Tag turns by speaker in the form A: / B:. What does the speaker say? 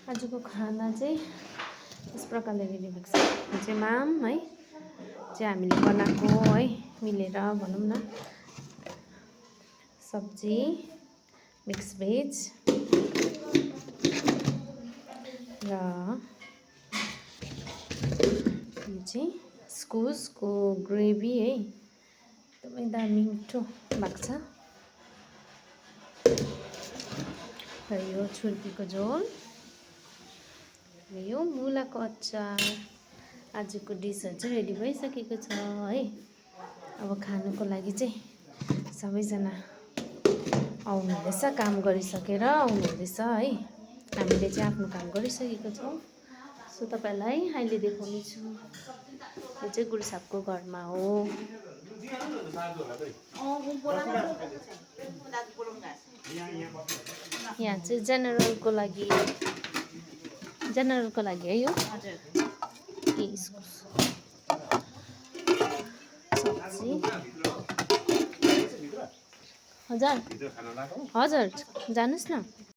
A: आजको खाना चाहिँ यस प्रकारले रेडी भएको छ। यो चाहिँ माम है चाहिँ हामीले बनाएको है मिलेर भनौँ न। सब्जी मिक्स भेज र यो चाहिँ इस्कुसको ग्रेभी है एकदमै दामी मिठो भएको छ। र यो छुर्पीको झोल र यो मुलाको अचार। आजको डिसहरू चाहिँ रेडी भइसकेको छ है। अब खानुको लागि चाहिँ सबैजना आउनु हुँदैछ, काम गरिसकेर आउनु हुँदैछ है। हामीले चाहिँ आफ्नो काम गरिसकेको छौँ। सो तपाईँलाई अहिले देखाउने छु। यो चाहिँ गुरु साहबको घरमा हो। यहाँ चाहिँ जेनरलको लागि है यो इस्कुस सब्जी। हजुर हजुर जानुहोस् न।